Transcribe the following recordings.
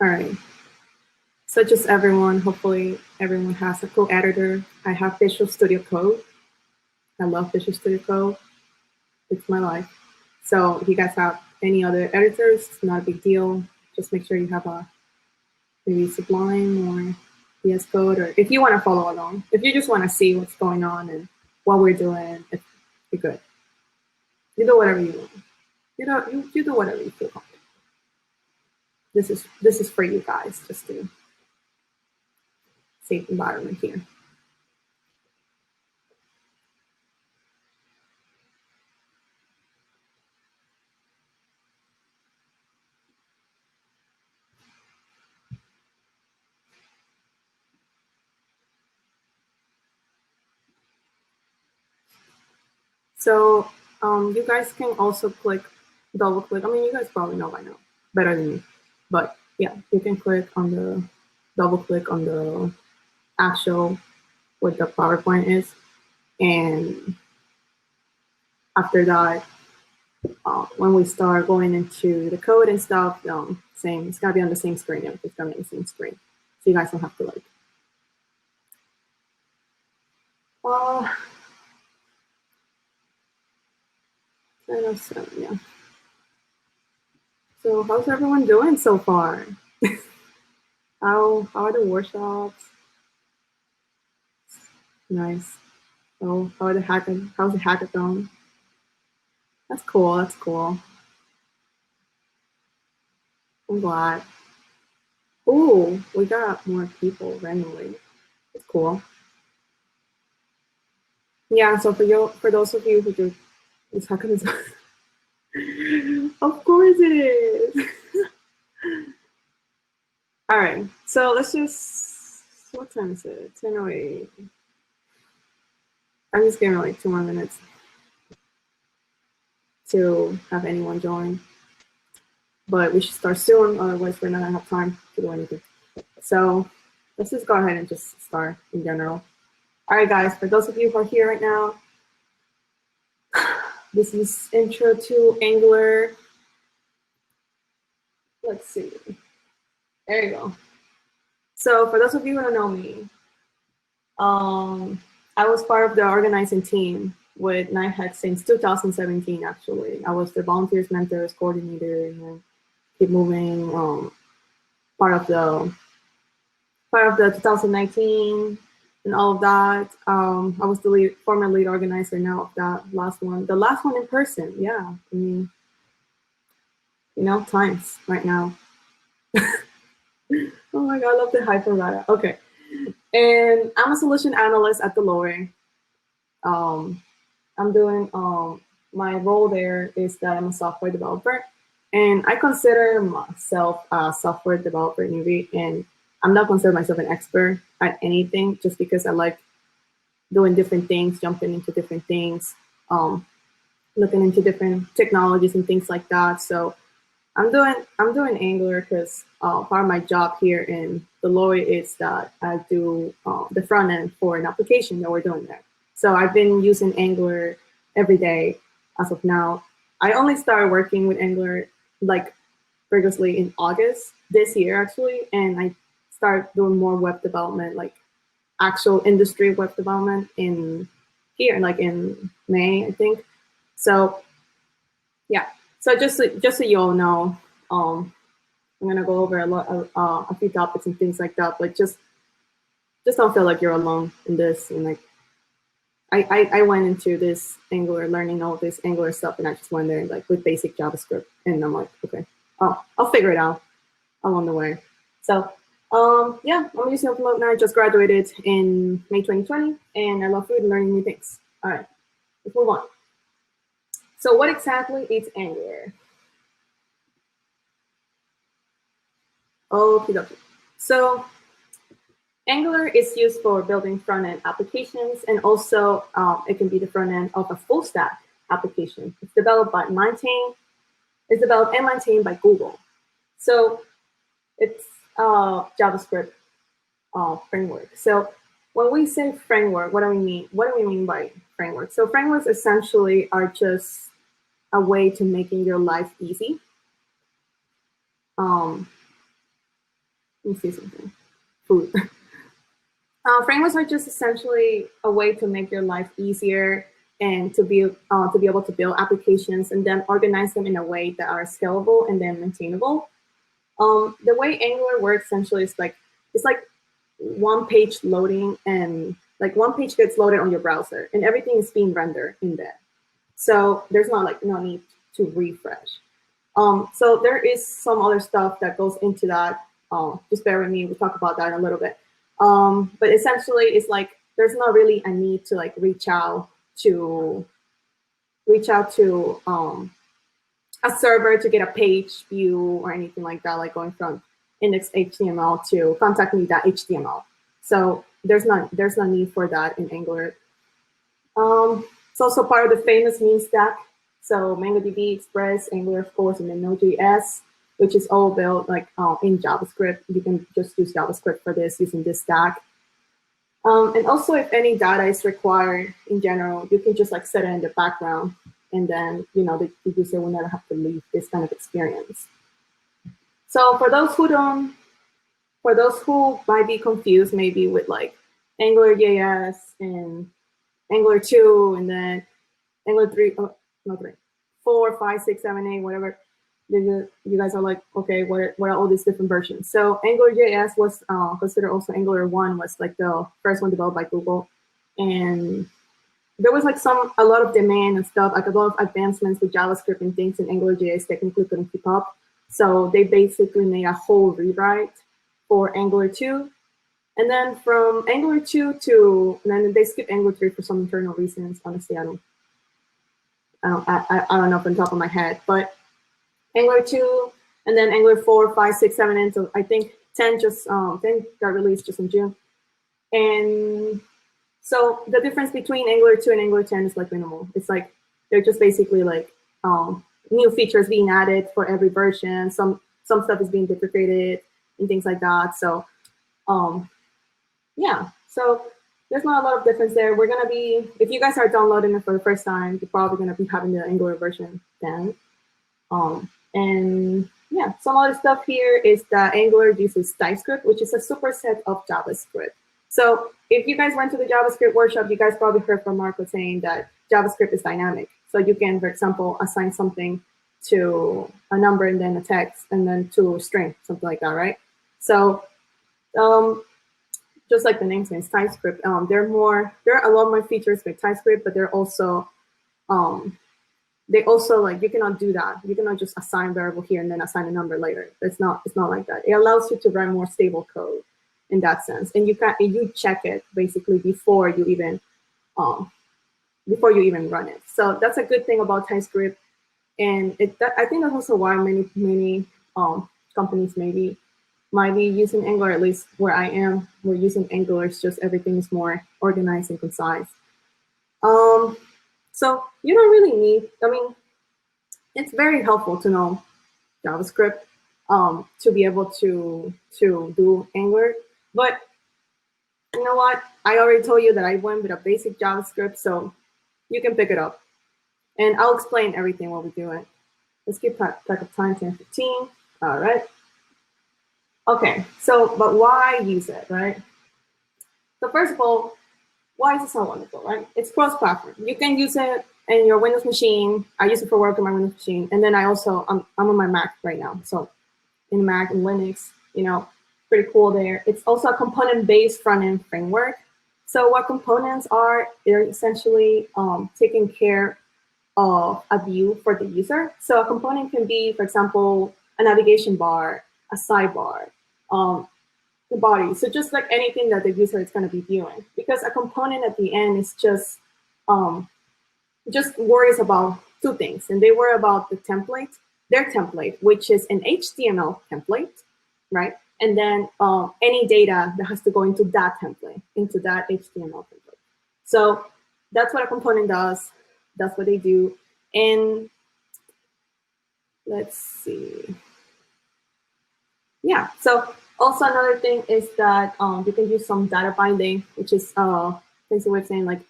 All right. So just everyone, hopefully everyone has a code editor. I have Visual Studio Code. I love Visual Studio Code. It's my life. So if you guys have any other editors, it's not a big deal. Just make sure you have a maybe Sublime or VS Code, or if you want to follow along. If you just want to see what's going on and what we're doing, you're good. You do whatever you want. You do whatever you feel comfortable. This is for you guys, just to safe environment here. So you guys can also double click. I mean, you guys probably know by now, better than me. But yeah, you can double click on the actual, what the PowerPoint is. And after that, when we start going into the code and stuff, same, it's gotta be on the same screen. It's gonna be on the same screen. So you guys don't have to like, yeah. So how's everyone doing so far? How are the workshops? Nice. So how's the hackathon? That's cool. That's cool. I'm glad. Ooh, we got more people randomly. That's cool. Yeah. So for those of you who do this hackathon, of course it is. All right. So let's just. What time is it? 10:08. I'm just giving like 2 more minutes to have anyone join. But we should start soon, otherwise we're not gonna have time to do anything. So let's just go ahead and just start in general. All right, guys, for those of you who are here right now, this is intro to Angular. Let's see. There you go. So for those of you who don't know me, I was part of the organizing team with KnightHacks since 2017, actually. I was the volunteers, mentors, coordinator, and keep moving, part of the 2019 and all of that. I was the former lead organizer now of that last one. The last one in person, yeah. I mean, times right now. Oh my God, I love the hyperrata. Okay. And I'm a solution analyst at Deloitte. I'm doing, my role there is that I'm a software developer. And I consider myself a software developer newbie, and I'm not consider myself an expert at anything, just because I like doing different things, jumping into different things, looking into different technologies and things like that. So I'm doing Angular because part of my job here in Deloitte is that I do the front end for an application that we're doing there. So I've been using Angular every day as of now. I only started working with Angular like previously in August this year, actually, and I started doing more web development, like actual industry web development in May, I think. So yeah. So just so you all know, I'm gonna go over a few topics and things like that, but just don't feel like you're alone in this. And like, I went into this Angular, learning all this Angular stuff, and I just went there like with basic JavaScript, and I'm like, okay, I'll figure it out along the way. So yeah, I'm using Open now. I just graduated in May 2020, and I love food and learning new things. All right, let's move on. So what exactly is Angular? Okay. So Angular is used for building front-end applications, and also it can be the front end of a full stack application. It's developed and maintained by Google. So it's JavaScript framework. So when we say framework, what do we mean? What do we mean by framework? So frameworks essentially are just a way to making your life easy. Let me see something. Food. Frameworks are just essentially a way to make your life easier and to be able to build applications and then organize them in a way that are scalable and then maintainable. The way Angular works essentially is like it's like one page loading, and like one page gets loaded on your browser, and everything is being rendered in there. So there's no need to refresh. So there is some other stuff that goes into that. Just bear with me. We'll talk about that in a little bit. But essentially, it's like there's not really a need to like reach out to a server to get a page view or anything like that, like going from index HTML to contact.me.html. So there's no need for that in Angular. It's also part of the famous meme stack. So MongoDB, Express, Angular, of course, and then Node.js, which is all built like in JavaScript. You can just use JavaScript for this using this stack. And also, if any data is required in general, you can just like set it in the background, and then the user will never have to leave this kind of experience. So for those who might be confused maybe with like AngularJS and Angular 2 and then Angular 3, oh, not 3, 4, 5, 6, 7, 8, whatever. You guys are like, okay, what are all these different versions? So AngularJS was considered also Angular 1 was like the first one developed by Google. And there was like a lot of demand and stuff, like a lot of advancements with JavaScript and things, and AngularJS technically couldn't keep up. So they basically made a whole rewrite for Angular 2. And then from Angular 2 to, and then they skipped Angular 3 for some internal reasons. Honestly, I don't know from the top of my head, but Angular 2, and then Angular 4, 5, 6, 7, and so I think 10 got released just in June. And so the difference between Angular 2 and Angular 10 is like minimal. It's like they're just basically like new features being added for every version. Some stuff is being deprecated and things like that. So yeah, so there's not a lot of difference there. We're gonna be, if you guys are downloading it for the first time, you're probably gonna be having the Angular version 10. And yeah, some other stuff here is that Angular uses TypeScript, which is a superset of JavaScript. So if you guys went to the JavaScript workshop, you guys probably heard from Marco saying that JavaScript is dynamic. So you can, for example, assign something to a number and then a text and then to a string, something like that, right? So just like the name says, TypeScript, there are a lot more features with TypeScript, but they also like, you cannot do that. You cannot just assign variable here and then assign a number later. It's not like that. It allows you to write more stable code in that sense, and you check it basically before you even run it. So that's a good thing about TypeScript, and I think that's also why many companies might be using Angular. At least where I am, we're using Angular. It's just everything is more organized and concise. So you don't really need, I mean, it's very helpful to know JavaScript to be able to do Angular. But you know what? I already told you that I went with a basic JavaScript, so you can pick it up. And I'll explain everything while we do it. Let's keep track of time, 10:15. All right. Okay, so, but why use it, right? So first of all, why is it so wonderful, right? It's cross-platform. You can use it in your Windows machine. I use it for work on my Windows machine. And then I'm on my Mac right now. So in Mac and Linux, pretty cool there. It's also a component-based front-end framework. So what components are, they're essentially taking care of a view for the user. So a component can be, for example, a navigation bar, a sidebar, the body. So just like anything that the user is going to be viewing, because a component at the end is just worries about two things, and they worry about their template, which is an HTML template, right? And then any data that has to go into that template, into that HTML template. So that's what a component does. That's what they do. And let's see. Yeah, so also another thing is that you can use some data binding, which is fancy way of saying like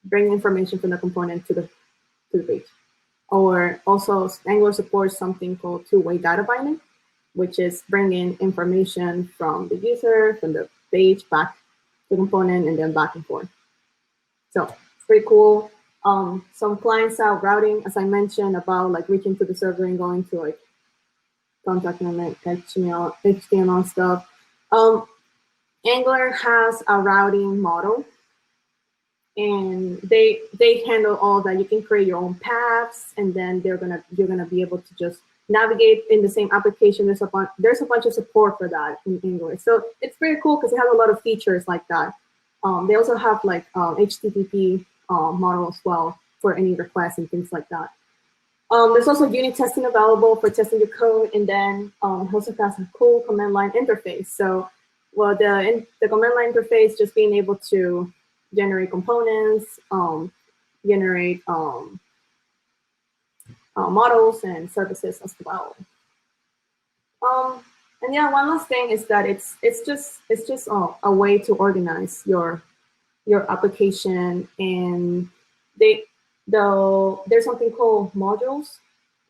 bring information from the component to the page. Or also Angular supports something called two-way data binding. which is bringing information from the user, from the page back to the component, and then back and forth. So it's pretty cool. Some client-side routing, as I mentioned, about like reaching to the server and going to like contact element, HTML stuff. Angular has a routing model, and they handle all that. You can create your own paths, and then you're gonna be able to just navigate in the same application. There's a bunch of support for that in Angular, so it's pretty cool because it has a lot of features like that. They also have like HTTP model as well for any requests and things like that. There's also unit testing available for testing your code, and then also has a cool command line interface. So, well, the command line interface, just being able to generate components, generate models and services as well. And yeah, one last thing is that it's just a way to organize your application, and there's something called modules,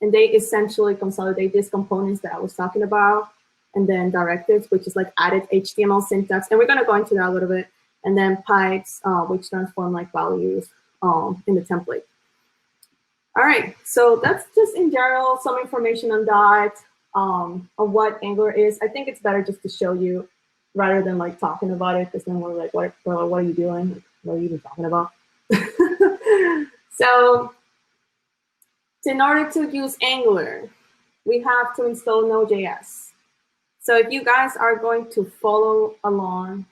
and they essentially consolidate these components that I was talking about, and then directives, which is like added HTML syntax, and we're gonna go into that a little bit, and then pipes, which transform like values in the template. All right, so that's just in general some information on that, on what Angular is. I think it's better just to show you rather than like talking about it, because then we're like, what are you doing? What are you even talking about? So in order to use Angular, we have to install Node.js. So if you guys are going to follow along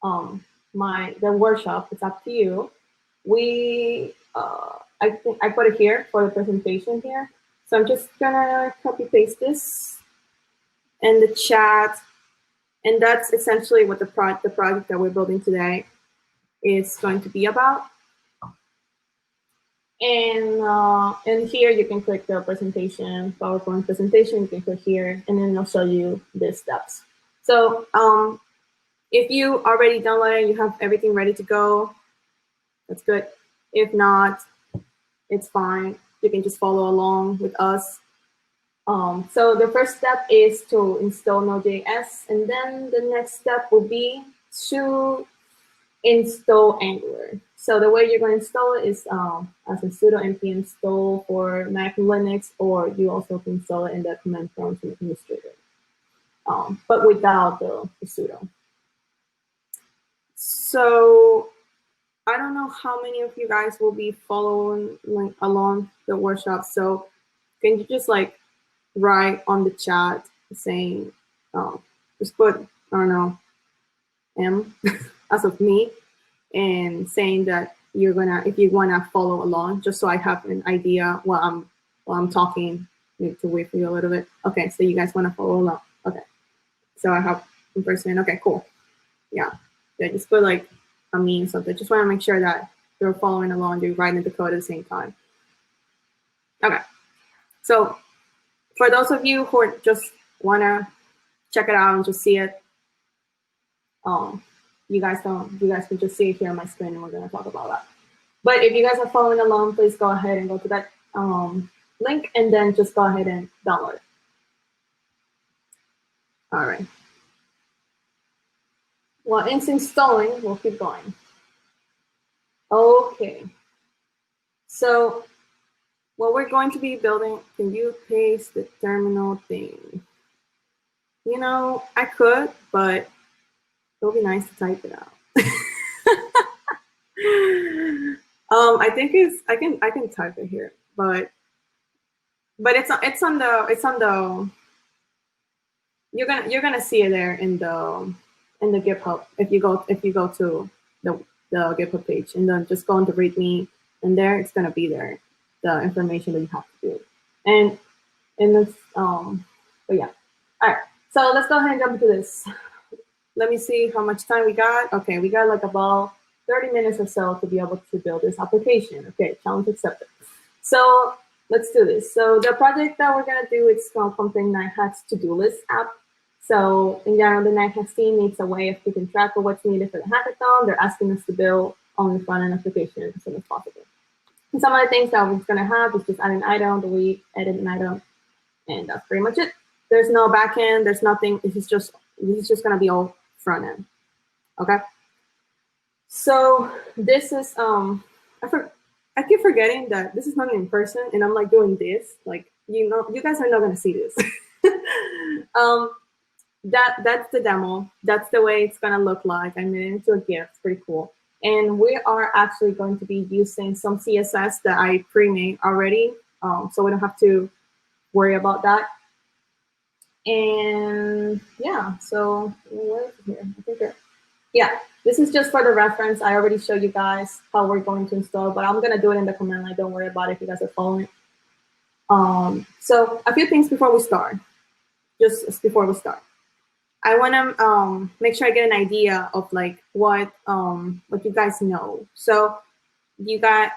the workshop, it's up to you. I think I put it here for the presentation here. So I'm just gonna copy paste this in the chat, and that's essentially what the project that we're building today is going to be about. And here you can click the presentation, PowerPoint presentation. You can click here, and then it'll show you the steps. So if you already downloaded, you have everything ready to go, that's good. If not, it's fine. You can just follow along with us. So the first step is to install Node.js, and then the next step will be to install Angular. So the way you're going to install it is as a sudo npm install for Mac and Linux, or you also can install it in the command prompt from administrator, but without the sudo. So I don't know how many of you guys will be following like along the workshop. So can you just like write on the chat saying, just put, I don't know, M as of me, and saying that you're gonna, if you wanna follow along, just so I have an idea while I'm talking. Need to wait for you a little bit. Okay, so you guys wanna follow along? Okay, so I have one person. Okay, cool. Yeah, just put like a me or something. Just wanna make sure that you're following along. You're writing the code at the same time. Okay, so for those of you who just wanna check it out and just see it, you guys can just see it here on my screen, and we're gonna talk about that. But if you guys are following along, please go ahead and go to that link, and then just go ahead and download it. All right. While it's installing, we'll keep going. Okay. So what we're going to be building, can you paste the terminal thing? You know, I could, but it would be nice to type it out. I think I can type it here, but it's on the you're gonna see it there in the GitHub if you go to the GitHub page, and then just go into README, and there it's gonna be there, the information that you have to do, and it's but yeah. All right, so let's go ahead and jump into this. Let me see how much time we got. Okay, we got like about 30 minutes or so to be able to build this application. Okay, challenge accepted. So let's do this. So the project that we're gonna do is called something KnightHacks to-do list app. So in general, the KnightHacks team needs a way of keeping track of what's needed for the hackathon. They're asking us to build on the front-end application as soon as possible. And some of the things that we're gonna have is just add an item, delete, edit an item, and that's pretty much it. There's no back end. There's nothing. This is just going to be all front end. Okay. So this is I keep forgetting that this is not in person, and I'm like doing this. Like, you guys are not going to see this. That's the demo. That's the way it's going to look like. I made it into a GIF. It's pretty cool. And we are actually going to be using some CSS that I pre-made already, so we don't have to worry about that. And yeah, so where is it here? I think there. Yeah, this is just for the reference. I already showed you guys how we're going to install, but I'm going to do it in the command line. Don't worry about it if you guys are following. So a few things before we start, just before we start. I want to make sure I get an idea of like what you guys know. So you got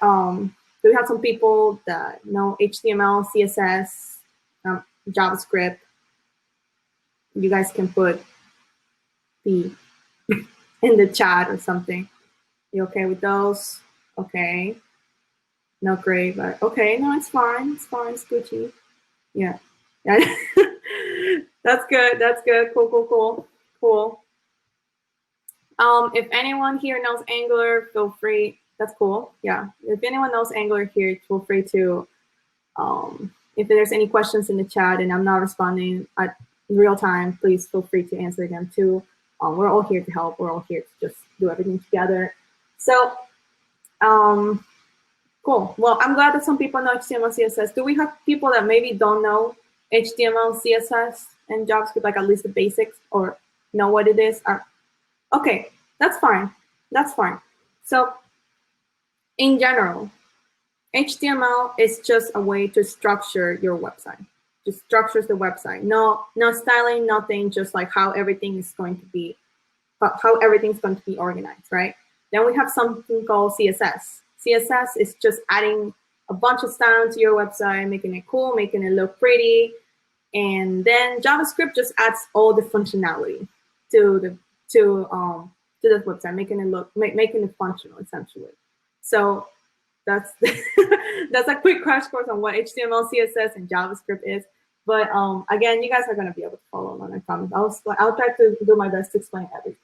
we have some people that know HTML, CSS, JavaScript. You guys can put the in the chat or something. You okay with those? Okay. Not great, but okay. No, it's fine. It's fine. It's Gucci. Yeah. Yeah. That's good. That's good. Cool, cool, cool, cool. If anyone here knows Angular, feel free. That's cool. Yeah. If anyone knows Angular here, feel free to, if there's any questions in the chat and I'm not responding at real time, please feel free to answer them too. We're all here to help. We're all here to just do everything together. So, cool. Well, I'm glad that some people know HTML, CSS. Do we have people that maybe don't know HTML, CSS, and JavaScript, like at least the basics, or know what it is? Okay, that's fine. That's fine. So, in general, HTML is just a way to structure your website. Just structures the website. No styling, nothing. Just like how everything is going to be, how everything's going to be organized, right? Then we have something called CSS. CSS is just adding a bunch of style to your website, making it cool, making it look pretty. And then JavaScript just adds all the functionality to the website, making it look, making it functional essentially. So that's that's a quick crash course on what HTML, CSS, and JavaScript is. But again, you guys are going to be able to follow along. I promise. I'll try to do my best to explain everything.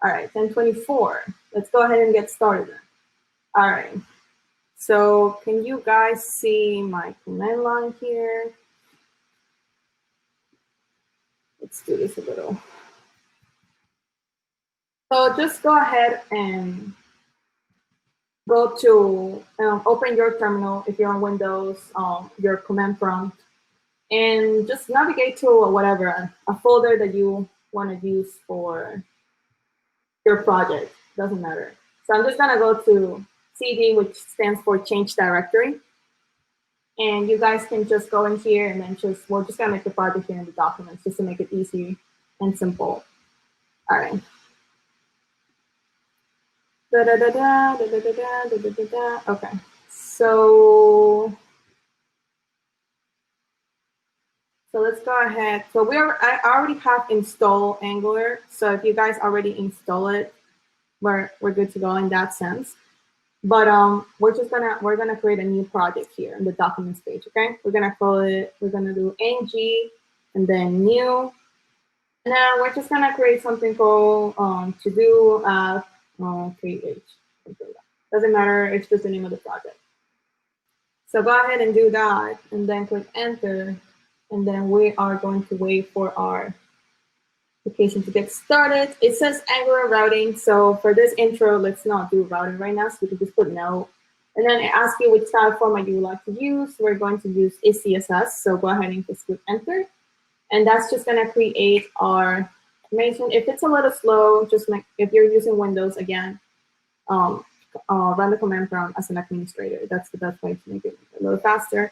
All right, 10:24. Let's go ahead and get started then. All right. So can you guys see my command line here? Let's do this a little. So just go ahead and go to open your terminal if you're on Windows, your command prompt, and just navigate to whatever, a folder that you want to use for your project. Doesn't matter. So I'm just going to go to CD, which stands for change directory. And you guys can just go in here and then we're just going to make the project here in the documents just to make it easy and simple. All right. Okay. So let's go ahead. So I already have installed Angular. So if you guys already install it, we're good to go in that sense. But we're gonna create a new project here in the documents page. Okay, we're gonna call it. We're gonna do ng and then new, and then we're just gonna create something called to do KH. Doesn't matter. It's just the name of the project. So go ahead and do that, and then click enter, and then we are going to wait for our application to get started. It says Angular routing. So for this intro, let's not do routing right now. So we can just put no. And then it asks you which style format you would like to use. We're going to use CSS. So go ahead and just click enter. And that's just going to create our information. If it's a little slow, just if you're using Windows again, run the command prompt as an administrator. That's the best way to make it a little faster.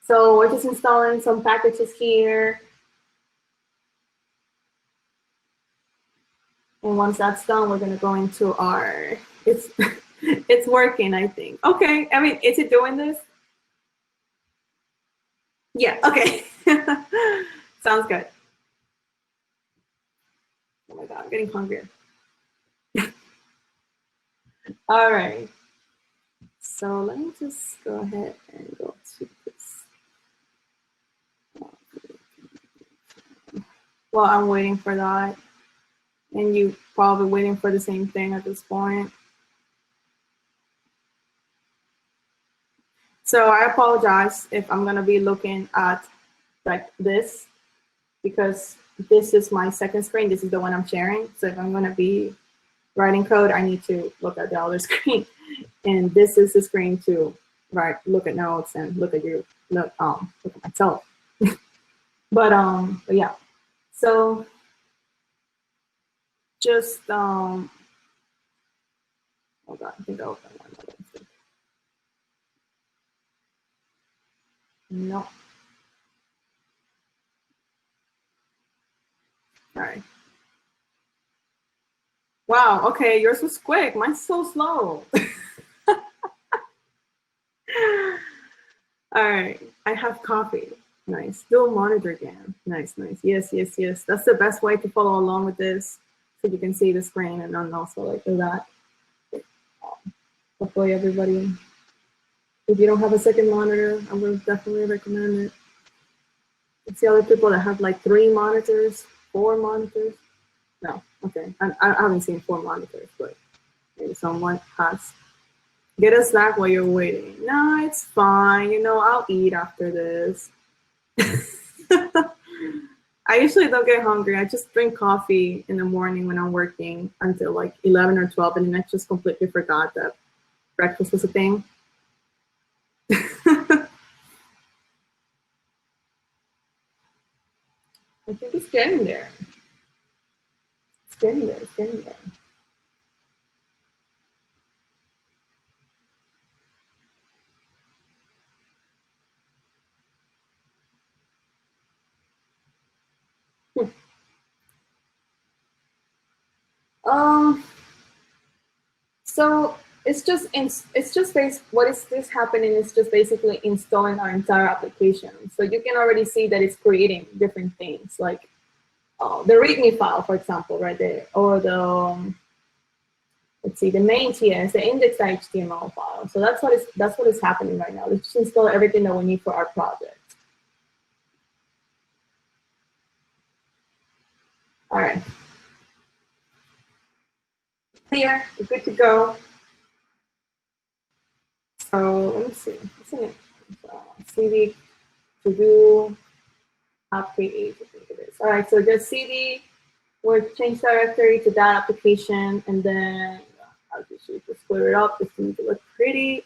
So we're just installing some packages here. And once that's done, we're going to go into our, it's working, I think. Okay, I mean, is it doing this? Yeah, okay. Sounds good. Oh my God, I'm getting hungry. All right. So let me just go ahead and go to this. Well, I'm waiting for that. And you probably waiting for the same thing at this point. So I apologize if I'm gonna be looking at like this, because this is my second screen. This is the one I'm sharing. So if I'm gonna be writing code, I need to look at the other screen. And this is the screen to look at notes and look at you, look at myself. But yeah. So just hold on, I think I opened one. No. All right. Wow, okay, yours was quick. Mine's so slow. All right, I have coffee. Nice. Dual monitor again. Nice, nice. Yes, yes, yes. That's the best way to follow along with this, so you can see the screen and then also like do that. Hopefully everybody, if you don't have a second monitor, I would definitely recommend it. I see other people that have like 3 monitors, 4 monitors. No, okay. I haven't seen 4 monitors, but maybe someone has. Get a snack while you're waiting. No, it's fine. You know, I'll eat after this. I usually don't get hungry. I just drink coffee in the morning when I'm working until like 11 or 12, and then I just completely forgot that breakfast was a thing. I think it's getting there. It's getting there. It's getting there. So it's just what is this happening is just basically installing our entire application. So you can already see that it's creating different things, like the README file, for example, right there, or the let's see, the main TS, the index.html file. So that's what is happening right now. Let's just install everything that we need for our project. All right. Clear. We're good to go. So let me see. What's in it? CD to do app create. I think it is. All right. So just CD. We'll change directory to that application, and then I'll just split it up just to make it look pretty.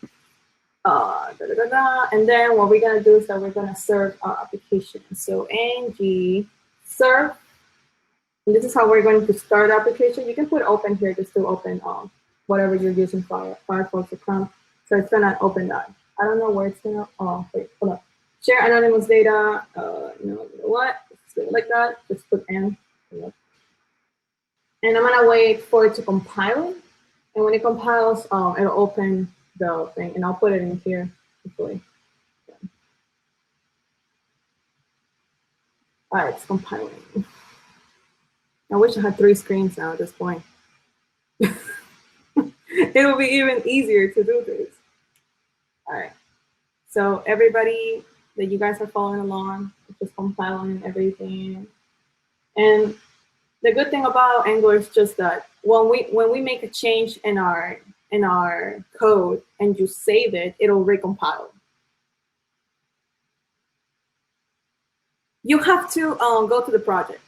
And then what we're gonna do is that we're gonna serve our application. So ng serve, and this is how we're going to start the application. You can put open here just to open whatever you're using, Firefox or Chrome. So it's gonna open that. I don't know where it's gonna. Oh, wait, hold on. Share anonymous data. You know what? Let's do it like that. Just put n. And I'm gonna wait for it to compile. And when it compiles, it'll open the thing, and I'll put it in here, hopefully. Yeah. All right, it's compiling. I wish I had 3 screens now at this point. It will be even easier to do this. All right. So everybody that you guys are following along, just compiling everything. And the good thing about Angular is just that when we make a change in our code and you save it, it'll recompile. You have to go to the project.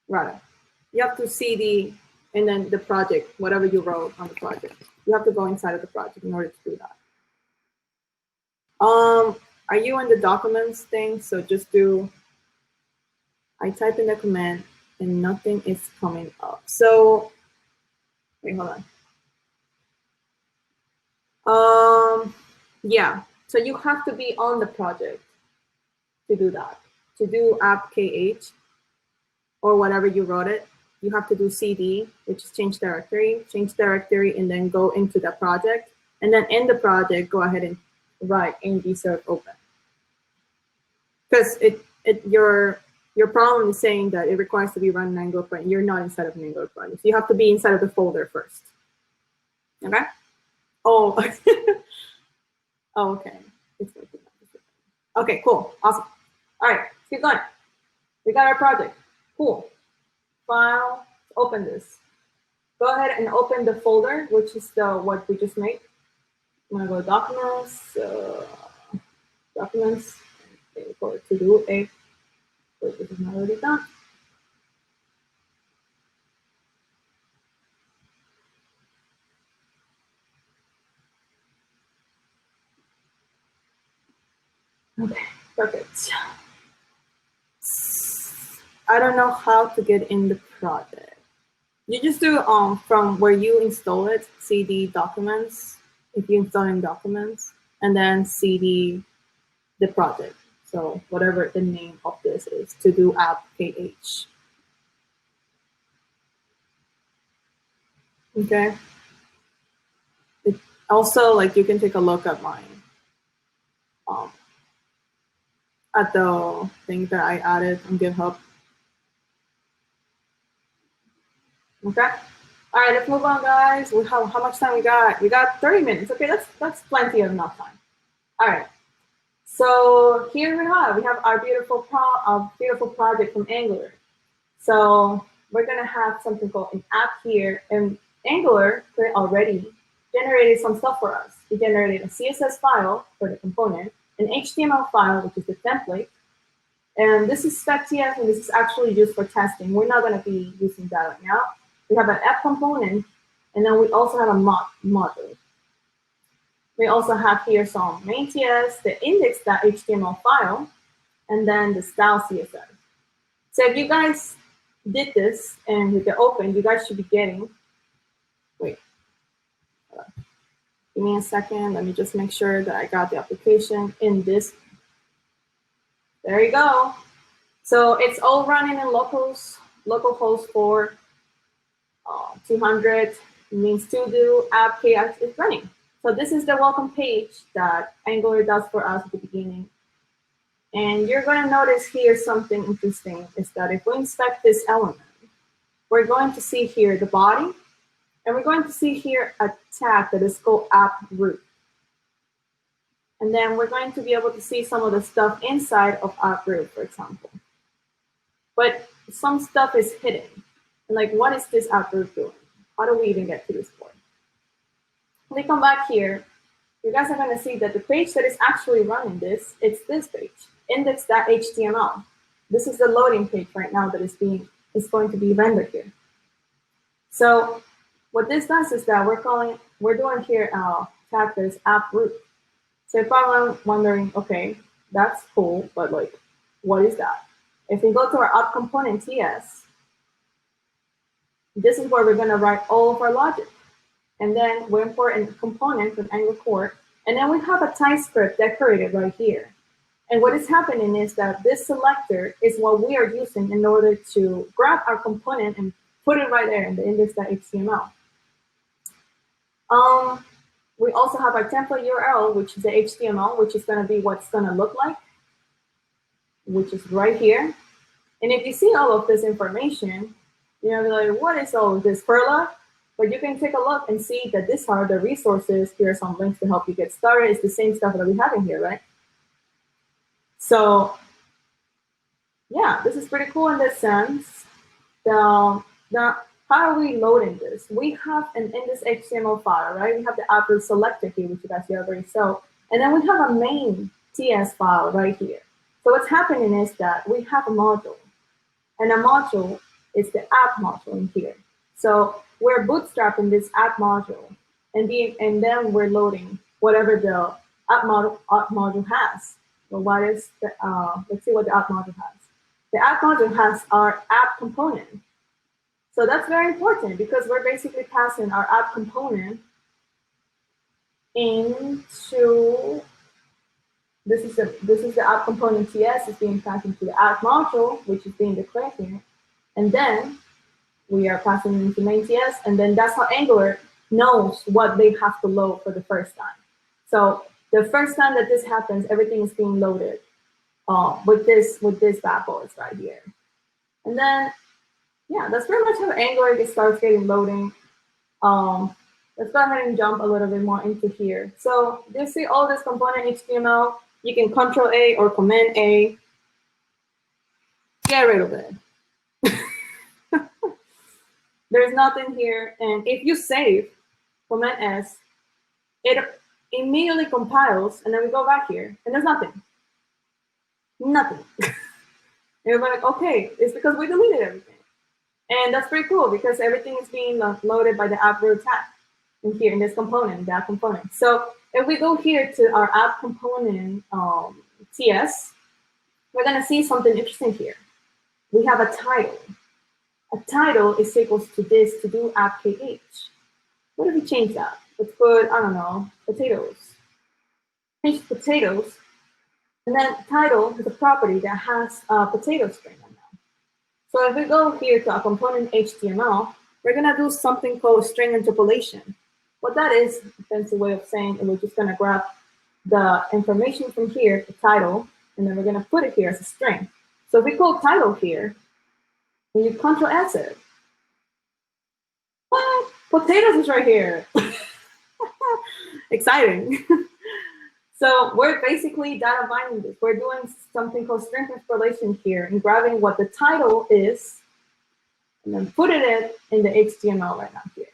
Rather, you have to CD and then the project, whatever you wrote on the project. You have to go inside of the project in order to do that. Are you in the documents thing? So just do, I type in the command and nothing is coming up. So, wait, hold on. Yeah, so you have to be on the project to do that. To do app KH or whatever you wrote it, you have to do CD, which is change directory, and then go into the project. And then in the project, go ahead and write ng serve open. Because your problem is saying that it requires to be run in Angular project. You're not inside of an Angular project. So you have to be inside of the folder first. Okay? Oh, oh, okay. Okay, cool. Awesome. All right, keep going. We got our project. Cool. File, open this. Go ahead and open the folder, which is what we just made. I'm gonna go to documents, documents, okay, go to do a, but this is not already done. Okay, perfect. I don't know how to get in the project. You just do from where you install it, cd documents, if you install in documents, and then cd the project. So whatever the name of this is, to do app KH. Okay. It also, like, you can take a look at mine. At the thing that I added on GitHub. Okay. All right, let's move on, guys. How much time we got? We got 30 minutes. Okay, that's plenty of enough time. All right. So here we have our beautiful project from Angular. So we're gonna have something called an app here, and Angular already generated some stuff for us. It generated a CSS file for the component, an HTML file, which is the template, and this is spec.ts, and this is actually used for testing. We're not gonna be using that right now. We have an app component, and then we also have a module. We also have here some main.ts, the index.html file, and then the style CSS. So if you guys did this and with the open, you guys should be getting, wait, give me a second. Let me just make sure that I got the application in this. There you go. So it's all running in localhost for 200, means to do app KX is running. So this is the welcome page that Angular does for us at the beginning. And you're going to notice here something interesting is that if we inspect this element, we're going to see here the body, and we're going to see here a tag that is called app root. And then we're going to be able to see some of the stuff inside of app root, for example. But some stuff is hidden. And like, what is this app root doing? How do we even get to this point? When we come back here, you guys are going to see that the page that is actually running this, it's this page, index.html. This is the loading page right now that is going to be rendered here. So what this does is that we're doing here a tag that is app root. So you're probably wondering, okay, that's cool, but like, what is that? If we go to our app component TS, this is where we're going to write all of our logic. And then we import a component with Angular core. And then we have a TypeScript decorated right here. And what is happening is that this selector is what we are using in order to grab our component and put it right there in the index.html. We also have our template URL, which is the HTML, which is going to be what's going to look like, which is right here. And if you see all of this information, you're going to be like, what is all of this, Perla? But you can take a look and see that these are the resources. Here are some links to help you get started. It's the same stuff that we have in here, right? So yeah, this is pretty cool in this sense. How are we loading this? We have an index.html file, right? We have the app root selector here, which you guys see already. So, and then we have a main TS file right here. So what's happening is that we have a module, and a module is the app module in here. So we're bootstrapping this app module, and then we're loading whatever the app module has. So what is the, let's see what the app module has. The app module has our app component. So that's very important because we're basically passing our app component into, this is the app component TS is being passed into the app module, which is being declared here. And then we are passing into main TS, and then that's how Angular knows what they have to load for the first time. So the first time that this happens, everything is being loaded with this bad boys right here. And then, yeah, that's pretty much how Angular starts getting loading. Let's go ahead and jump a little bit more into here. So you see all this component HTML. You can Control A or Command A. get rid of it. There's nothing here. And if you save, Command S, it immediately compiles, and then we go back here, and there's nothing. Nothing. And you're like, okay, it's because we deleted everything. And that's pretty cool because everything is being loaded by the app root tag in here in this component, that component. So if we go here to our app component TS, we're going to see something interesting here. We have a title. A title is equals to this to do app KH. What if we change that? Let's put, I don't know, potatoes. Change potatoes. And then title is a property that has a potato string on that. So if we go here to our component HTML, we're going to do something called string interpolation. What that is, a fancy way of saying, we're just going to grab the information from here, the title, and then we're going to put it here as a string. So if we call title here, and you Control S it, what? Potatoes is right here. Exciting. So we're basically data binding this. We're doing something called string interpolation here and grabbing what the title is and then putting it in the HTML right now here.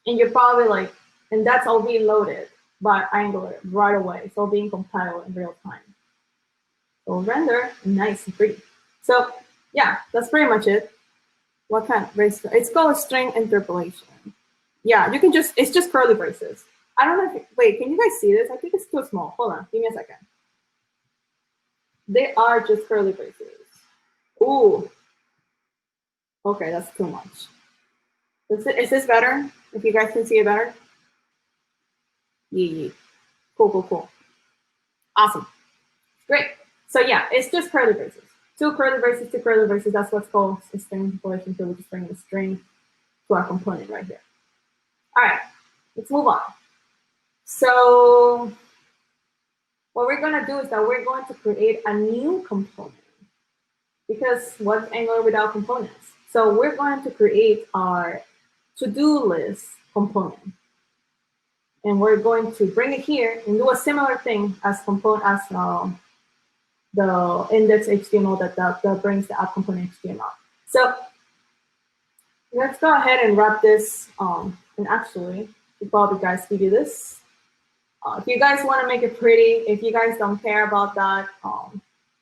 And you're probably like, and that's all being loaded by Angular right away. It's all being compiled in real time. So render, nice and pretty. So yeah, that's pretty much it. What kind of brace? It's called string interpolation. Yeah, you can just, it's just curly braces. I don't know if, wait, can you guys see this? I think it's too small. Hold on, give me a second. They are just curly braces. Ooh. Okay, that's too much. Is this better? If you guys can see it better? Yeah. Cool. Awesome. Great. So yeah, it's just curly braces. Two curly braces, that's what's called a string interpolation. So we're just bringing the string to our component right here. All right, let's move on. So what we're going to do is that we're going to create a new component because what's Angular without components? So we're going to create our to-do list component. And we're going to bring it here and do a similar thing as the index HTML that brings the app component HTML. So let's go ahead and wrap this and actually, you probably guys can do this. If you guys want to make it pretty, if you guys don't care about that,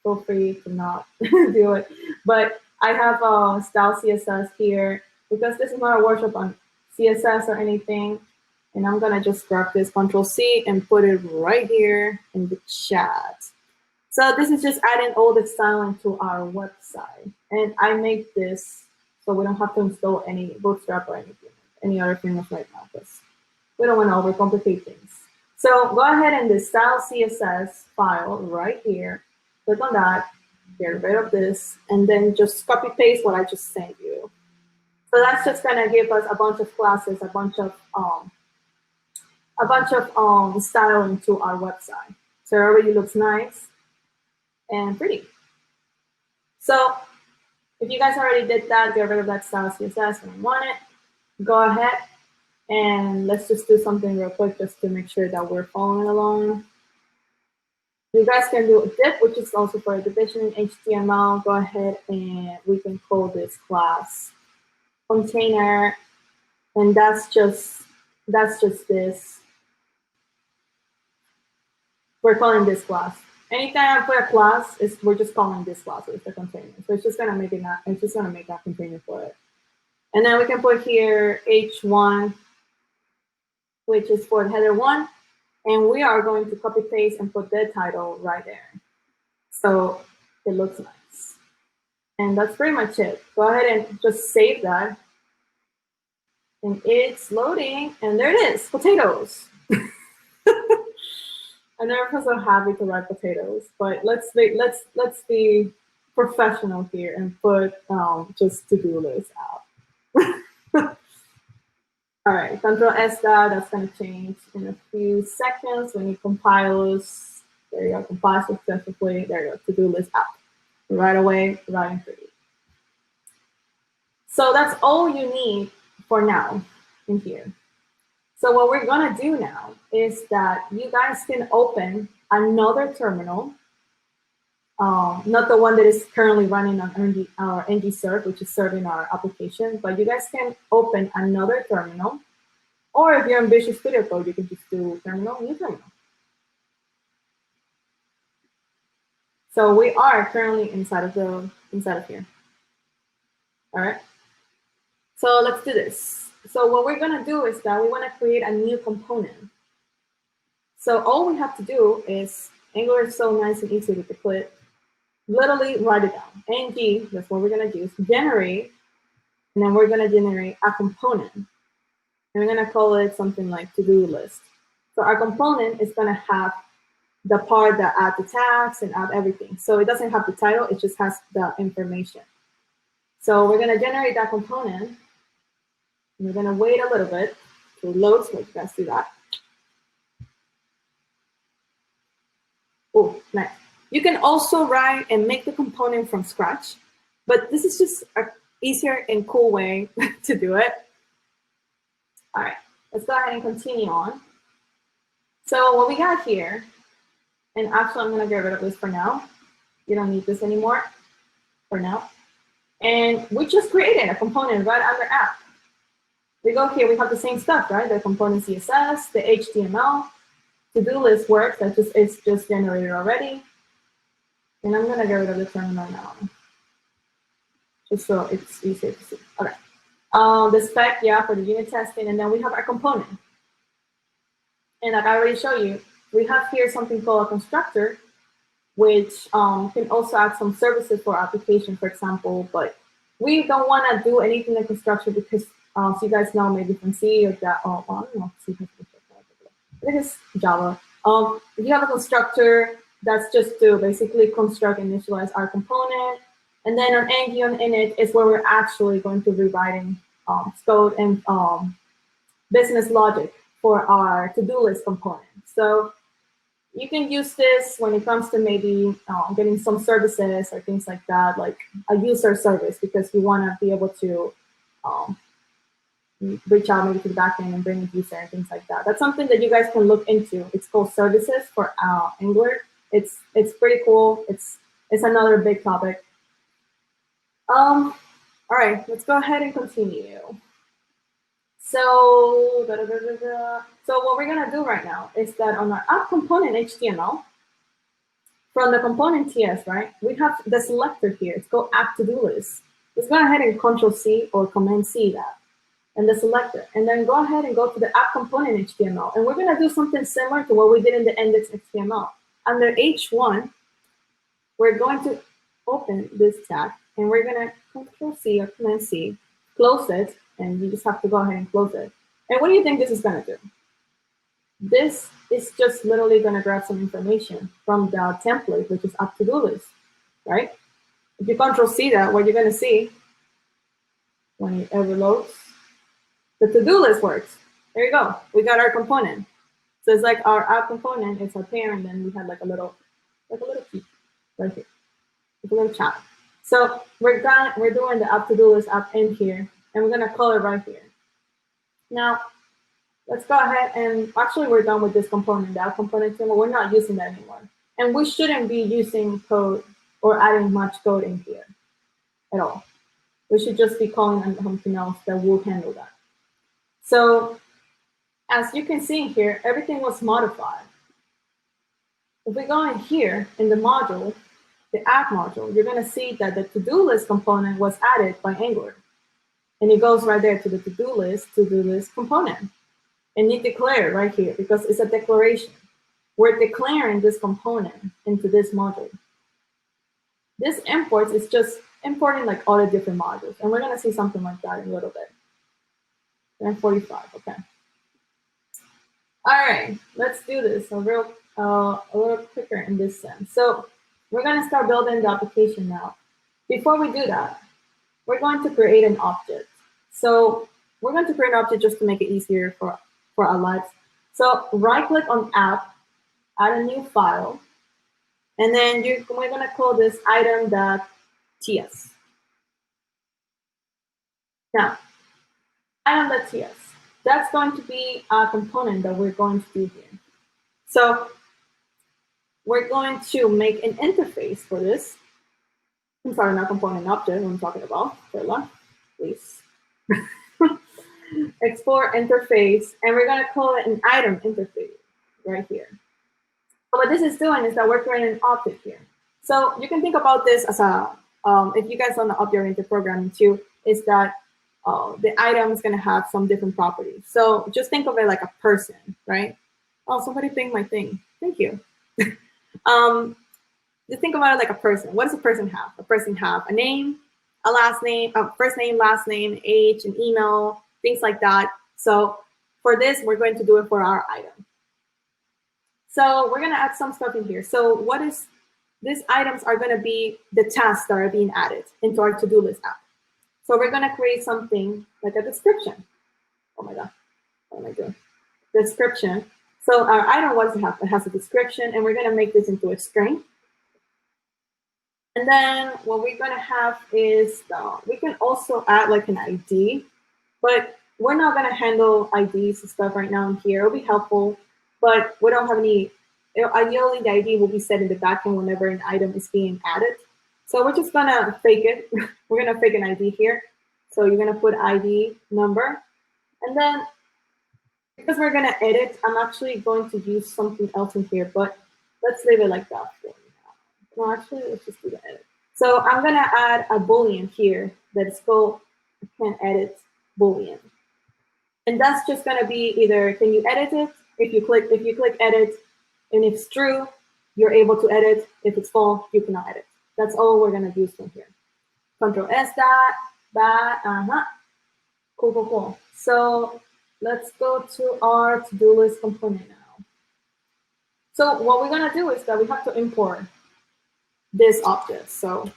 feel free to not do it. But I have style CSS here because this is not a workshop on CSS or anything. And I'm going to just grab this Control-C and put it right here in the chat. So this is just adding all the styling to our website. And I make this so we don't have to install any Bootstrap or anything, any other things right now, because we don't want to overcomplicate things. So go ahead in the style CSS file right here, click on that, get rid of this, and then just copy paste what I just sent you. So that's just gonna give us a bunch of classes, a bunch of styling to our website. So it already looks nice and pretty. So if you guys already did that, get rid of that style CSS when you want it. Go ahead and let's just do something real quick just to make sure that we're following along. You guys can do a div, which is also for a division in HTML. Go ahead and we can call this class container, and that's just this. We're calling this class. Anytime I put a class, we're just calling this class with the container. So it's just gonna make it not, it's just gonna make that container for it. And then we can put here h1, which is for header 1, and we are going to copy paste and put the title right there. So it looks nice. And that's pretty much it. Go ahead and just save that. And it's loading, and there it is, potatoes. I never feel so happy to write potatoes, but let's be professional here and put just to-do list out. All right, Control S that's going to change in a few seconds when it compiles. There you go, compile successfully. There you go, to-do list out. Right away, right and pretty. So that's all you need for now in here. So what we're going to do now is that you guys can open another terminal not the one that is currently running on our ng-serve, which is serving our application, but you guys can open another terminal, or if you're in Visual Studio Code, you can just do terminal, new terminal. So we are currently inside of here. All right. So let's do this. So what we're gonna do is that we want to create a new component. So all we have to do is, Angular is so nice and easy with the clip. Literally write it down. ng, that's what we're gonna do, is generate, and then we're gonna generate a component. And we're gonna call it something like to-do list. So our component is gonna have the part that adds the tags and add everything. So it doesn't have the title, it just has the information. So we're gonna generate that component. And we're gonna wait a little bit to load, so you guys do that. Oh, nice. You can also write and make the component from scratch, but this is just an easier and cool way to do it. All right, let's go ahead and continue on. So what we got here, and actually I'm gonna get rid of this for now. You don't need this anymore for now. And we just created a component right under app. We go here, we have the same stuff, right? The component CSS, the HTML, to-do list works, it's just generated already. And I'm gonna get rid of the terminal now, just so it's easier to see. Okay. The spec, yeah, for the unit testing, and then we have our component. And like I already showed you, we have here something called a constructor, which can also add some services for application, for example, but we don't wanna do anything in constructor because, so you guys know, maybe from C or that, I don't know, C, it is Java. If you have a constructor, that's just to basically construct and initialize our component. And then on ng on init is where we're actually going to be writing code and business logic for our to-do list component. So you can use this when it comes to maybe getting some services or things like that, like a user service, because you want to be able to reach out maybe to the backend and bring a user and things like that. That's something that you guys can look into. It's called services for Angular. It's pretty cool. It's another big topic. All right, let's go ahead and continue. So, so what we're gonna do right now is that on our app component HTML, from the component TS, right, we have the selector here. It's called app to-do list. Let's go ahead and Control-C or Command-C that, and the selector. And then go ahead and go to the app component HTML. And we're gonna do something similar to what we did in the index HTML. Under H1, we're going to open this tab, and we're gonna Control-C or Command-C, close it, and you just have to go ahead and close it. And what do you think this is gonna do? This is just literally gonna grab some information from the template, which is app to-do list, right? If you Control-C that, what you're gonna see when it ever loads, the to-do list works. There you go, we got our component. So it's like our app component, it's our parent, and we had like a little key right here, like a little chat. So we're doing the app to-do list app in here, and we're gonna call it right here. Now, let's go ahead and actually we're done with this component, the app component symbol. We're not using that anymore. And we shouldn't be using code or adding much code in here at all. We should just be calling on something else that will handle that. So as you can see here, everything was modified. If we go in here in the module, the app module, you're gonna see that the to-do list component was added by Angular. And it goes right there to the to-do list component. And you declare right here because it's a declaration. We're declaring this component into this module. This imports is just importing like all the different modules. And we're gonna see something like that in a little bit. And 45, okay. All right, let's do this a little quicker in this sense. So we're gonna start building the application now. Before we do that, we're going to create an object. So we're going to create an object just to make it easier for our lives. So right-click on app, add a new file, and then we're gonna call this item.ts. Now, item.ts, that's going to be a component that we're going to do here. So we're going to make an interface for this. I'm sorry, not component object, I'm talking about Perla, please. Export interface, and we're going to call it an item interface right here. So what this is doing is that we're creating an object here. So you can think about this as a, if you guys on the object-oriented programming too, is that the item is going to have some different properties. So just think of it like a person, right? Oh, somebody pinged my thing. Thank you. Just think about it like a person. What does a person have? A person have a name, a last name, a first name, last name, age, an email, things like that. So for this, we're going to do it for our item. So we're going to add some stuff in here. So what is, these items are going to be the tasks that are being added into our to-do list app. So we're going to create something like a description. Oh my God, what am I doing? Description. So our item, what does it have? It has a description, and we're going to make this into a string. And then what we're going to have is, we can also add like an ID, but we're not going to handle IDs and stuff right now in here. It'll be helpful, but we don't have any, ideally the ID will be set in the backend whenever an item is being added. So we're just going to fake it. We're going to fake an ID here. So you're going to put ID number. And then because we're going to edit, I'm actually going to use something else in here, but let's leave it like that for now. No, actually, let's just do the edit. So I'm going to add a Boolean here that is called can edit Boolean. And that's just going to be either can you edit it? If you click edit, and if it's true, you're able to edit. If it's false, you cannot edit. That's all we're going to use from here. Control S that, Cool, cool, cool. So let's go to our to-do list component now. So what we're going to do is that we have to import this object. So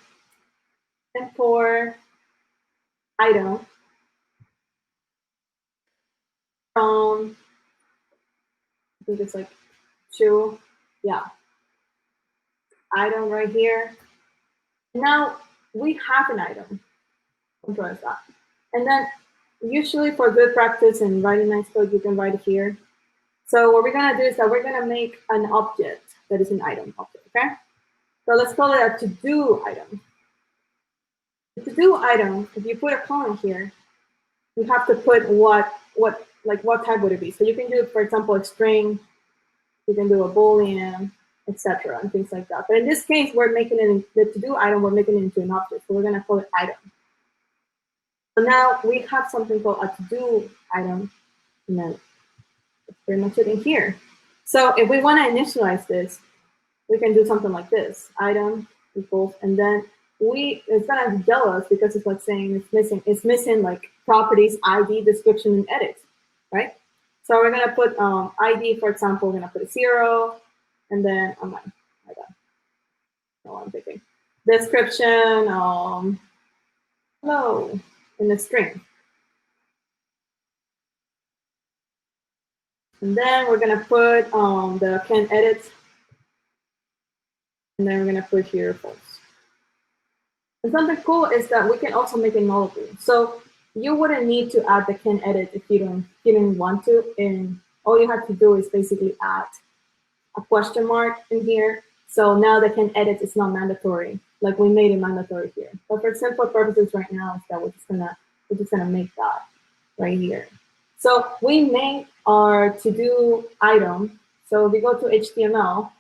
import item from, I think it's like two, yeah, item right here. Now we have an item. Control S that. And then usually for good practice and writing nice code, you can write it here. So what we're going to do is that we're going to make an object that is an item object, okay? So let's call it a to-do item. The to-do item, if you put a colon here, you have to put what type would it be? So you can do, for example, a string, you can do a Boolean, etc., and things like that. But in this case, we're making it, the to-do item, we're making it into an object. So we're going to call it item. So now we have something called a to-do item, and then that's pretty much it in here. So if we want to initialize this, we can do something like this, item equals, and then it's gonna be jealous because it's like saying it's missing like properties, ID, description, and edit, right? So we're gonna put ID, for example, we're gonna put a 0, and then oh my God, no, I'm thinking description, hello, in the string. And then we're gonna put the can edit, and then we're gonna put here false. And something cool is that we can also make it nullable. So you wouldn't need to add the can edit if you didn't want to, and all you have to do is basically add a question mark in here. So now the can edit is not mandatory, like we made it mandatory here. But for simple purposes right now, is that we're just gonna make that right here. So we made our to-do item. So if we go to HTML,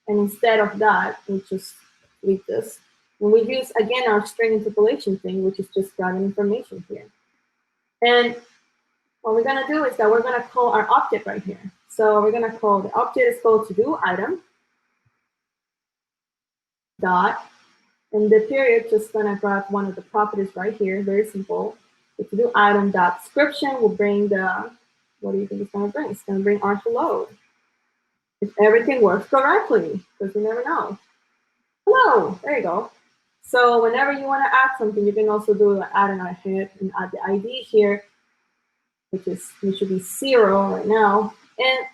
and instead of that, we just delete this. And we use, again, our string interpolation thing, which is just grabbing information here. And what we're going to do is that we're going to call our object right here. So we're going to call, the object is called to-do item, dot, and the period just going to grab one of the properties right here, very simple. The to-do item dot description will bring the, what do you think it's going to bring? It's going to bring our hello. If everything works correctly, because you never know. Hello, there you go. So whenever you want to add something, you can also do add an head and add the ID here, which should be 0 right now. And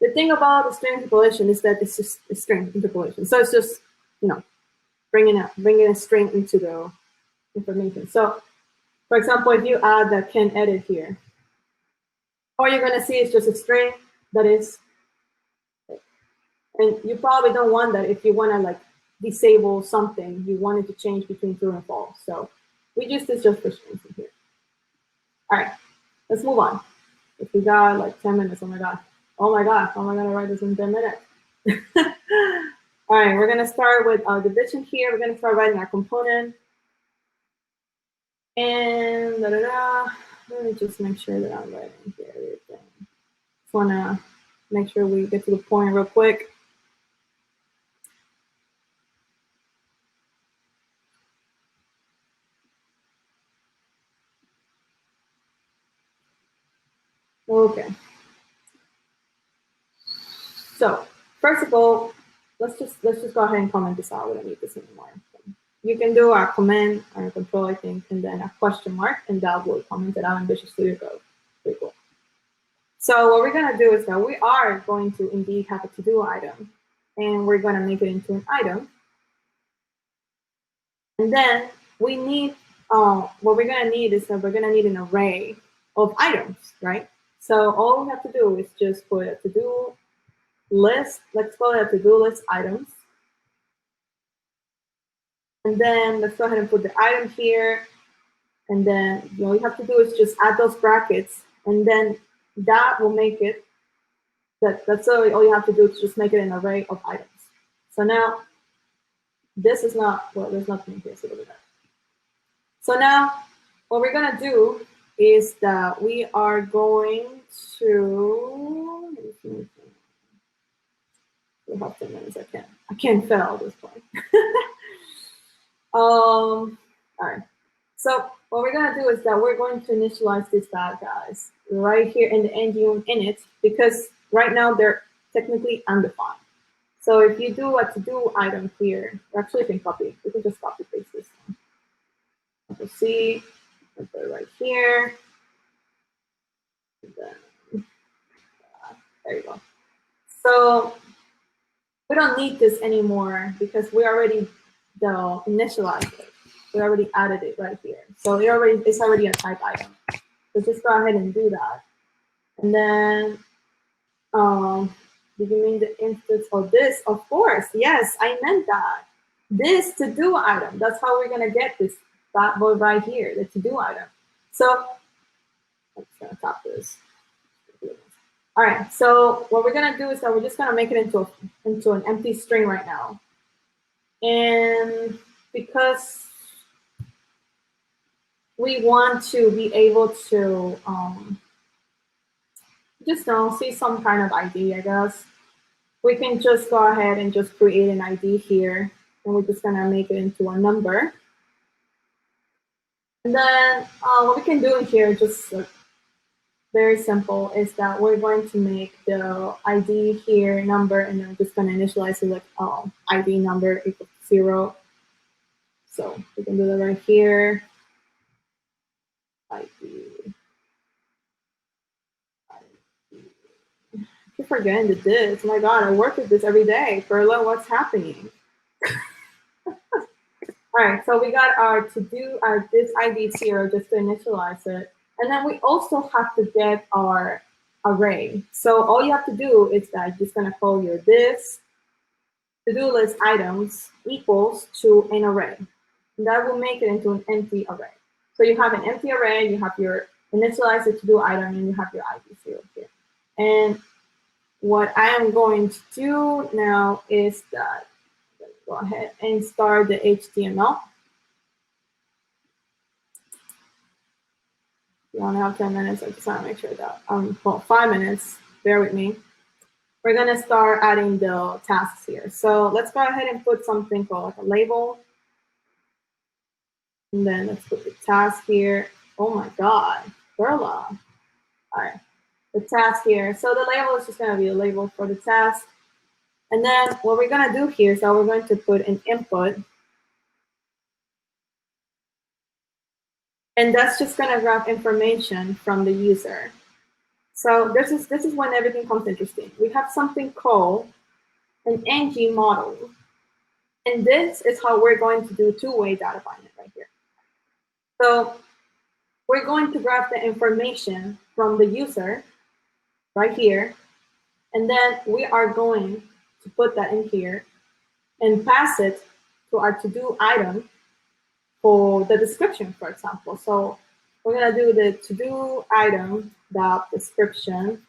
the thing about the string interpolation is that it's just a string interpolation. So it's just, you know, bringing a string into the information. So for example, if you add the can edit here, all you're going to see is just a string that is And you probably don't want that if you want to like disable something, you want it to change between true and false. So we use this just for strings in here. All right, let's move on. If we got like 10 minutes, oh my God. Oh my God, how am I gonna write this in 10 minutes? All right, we're gonna start with our division here. We're gonna start writing our component. And let me just make sure that I'm writing here everything. Just wanna make sure we get to the point real quick. Okay. So first of all, let's just go ahead and comment this out. We don't need this anymore. You can do a command or a control, I think, and then a question mark, and that will comment it out in Visual Studio Code. Pretty cool. So what we're gonna do is that we are going to indeed have a to-do item, and we're gonna make it into an item. And then we need, what we're gonna need is that we're gonna need an array of items, right? So all we have to do is just put a to-do list, let's call it a to-do list items. And then let's go ahead and put the item here. And then all you have to do is just add those brackets, and then that will make it, that's all you have to do is just make it an array of items. So now this is not, well, there's nothing here, so look at that. So now what we're gonna do is that we are going to, we'll have 10 minutes, I can't fail at this point. All right. So what we're gonna do is that we're going to initialize these bad guys right here in the endium init, because right now they're technically undefined. So if you do a to-do item here, actually you can copy, you can just copy paste this one. Control C, put it right here. And then, there you go. So we don't need this anymore because we already initialized it. We already added it right here. So it's already a type item. So just go ahead and do that. And then, did you mean the instance of this? Of course, yes, I meant that. This to-do item, that's how we're gonna get this bad boy right here, the to-do item. So, I'm just gonna top this. All right, so what we're gonna do is that we're just gonna make it into an empty string right now. And because we want to be able to just see some kind of ID, I guess, we can just go ahead and just create an ID here, and we're just gonna make it into a number. And then what we can do in here, just very simple, is that we're going to make the ID here number, and then we're just gonna initialize it like ID number equals 0. So we can do that right here. ID. I keep forgetting to do this. Oh my God, I work with this every day. Perla, what's happening? All right, so we got our to-do, this ID 0 just to initialize it. And then we also have to get our array. So all you have to do is that you're just gonna call your this to-do list items equals to an array. And that will make it into an empty array. So you have an empty array, you have your initialized to-do item, and you have your ID 0 here. And what I am going to do now is that, let's go ahead and start the HTML. You only have 10 minutes, I just want to make sure that, well, 5 minutes, bear with me. We're gonna start adding the tasks here. So let's go ahead and put something called like a label. And then let's put the task here. Oh my God, Perla. All right, the task here. So the label is just gonna be a label for the task. And then what we're gonna do here is that we're going to put an input. And that's just gonna grab information from the user. So this is when everything comes interesting. We have something called an ng model. And this is how we're going to do two-way data binding right here. So we're going to grab the information from the user right here. And then we are going to put that in here and pass it to our to-do item for the description, for example. So we're gonna do the to-do item dot description,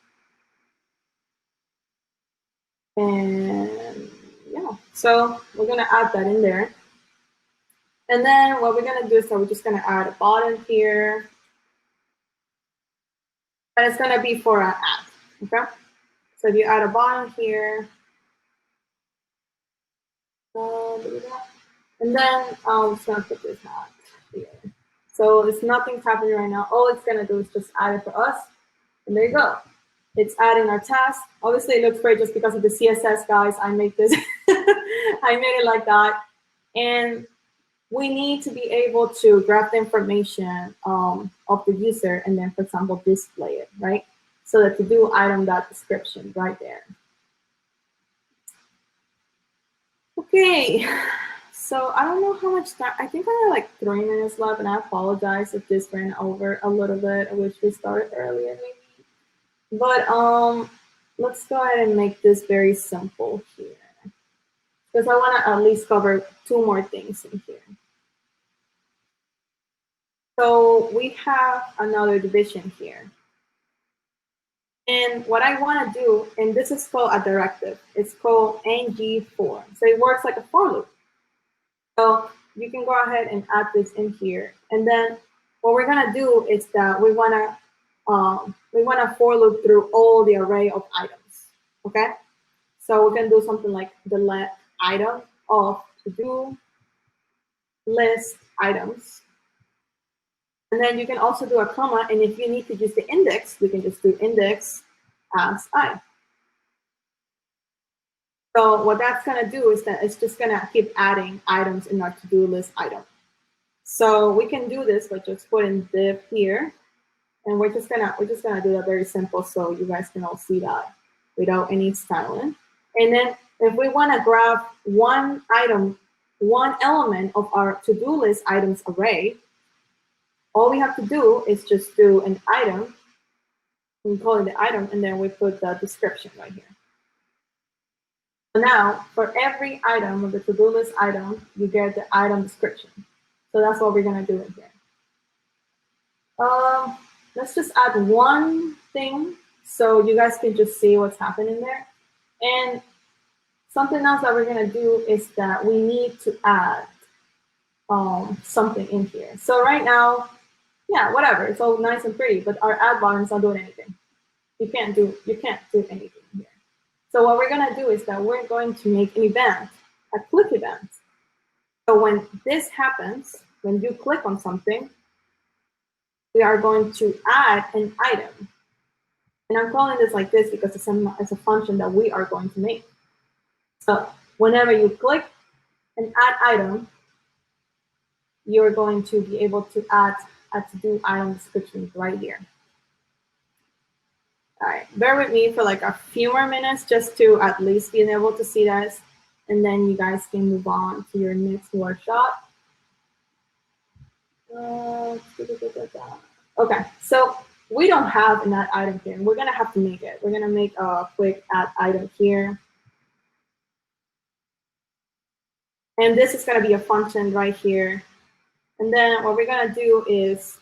and yeah, so we're gonna add that in there. And then what we're gonna do is that we're just gonna add a button here, and it's gonna be for our ad, okay? So if you add a button here, and then I'm just gonna put this hat here. So it's nothing's happening right now. All it's gonna do is just add it for us, and there you go. It's adding our task. Obviously, it looks great just because of the CSS, guys. I made this. I made it like that, and we need to be able to grab the information of the user and then, for example, display it, right? So the to-do item dot description right there. Okay, so I don't know how much time. I think I have like 3 minutes left, and I apologize if this ran over a little bit. I wish we started earlier, maybe. But let's go ahead and make this very simple here, because I want to at least cover 2 more things in here. So we have another division here. And what I want to do, and this is called a directive, it's called ng-for. So it works like a for loop. So you can go ahead and add this in here. And then what we're going to do is that we want to for loop through all the array of items. Okay? So we can do something like the let item of to-do list items. And then you can also do a comma, and if you need to use the index, we can just do index as I. So what that's going to do is that it's just going to keep adding items in our to-do list item. So we can do this by just putting div here, and we're just gonna do that very simple so you guys can all see that without any styling. And then if we want to grab one item, one element of our to-do list items array, all we have to do is just do an item, and call it the item, and then we put the description right here. So now, for every item of the to-do list item, you get the item description. So that's what we're going to do in here. Let's just add one thing so you guys can just see what's happening there. And something else that we're going to do is that we need to add something in here. So right now, yeah, whatever. It's all nice and pretty, but our add button's not doing anything. You can't do anything here. So what we're going to do is that we're going to make an event, a click event. So when this happens, when you click on something, we are going to add an item. And I'm calling this like this because it's a function that we are going to make. So whenever you click an add item, you're going to be able to add a to-do item description right here. All right, bear with me for like a few more minutes just to at least be able to see this, and then you guys can move on to your next workshop. Okay, so we don't have an add item here. We're gonna have to make it. We're gonna make a quick add item here. And this is gonna be a function right here. And then what we're gonna do is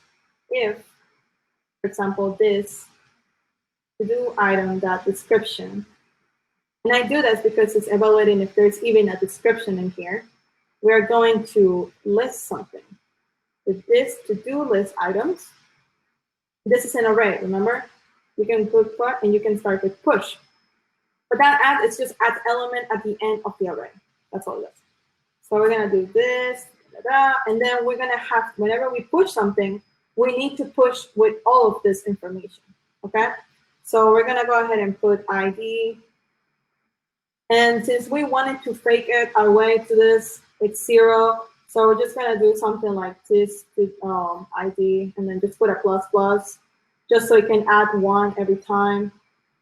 if, for example, this to-do item dot description, and I do this because it's evaluating if there's even a description in here, we're going to list something. With this to-do list items, this is an array, remember? You can put and you can start with push. But that add is just add element at the end of the array. That's all it is. So we're gonna do this, and then we're gonna have, whenever we push something, we need to push with all of this information, okay? So we're gonna go ahead and put ID. And since we wanted to fake it our way to this, it's 0. So we're just gonna do something like this with ID, and then just put a ++, just so you can add 1 every time.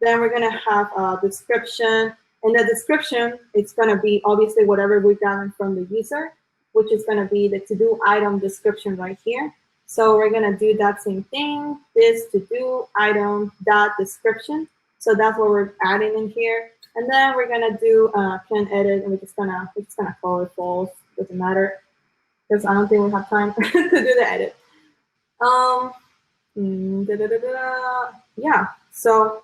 Then we're gonna have a description, and the description, it's gonna be obviously whatever we gathered from the user, which is gonna be the to-do item description right here. So we're gonna do that same thing, this to-do item dot description. So that's what we're adding in here. And then we're gonna do can edit, and we're just gonna call it false. Doesn't matter because I don't think we have time to do the edit. Yeah. So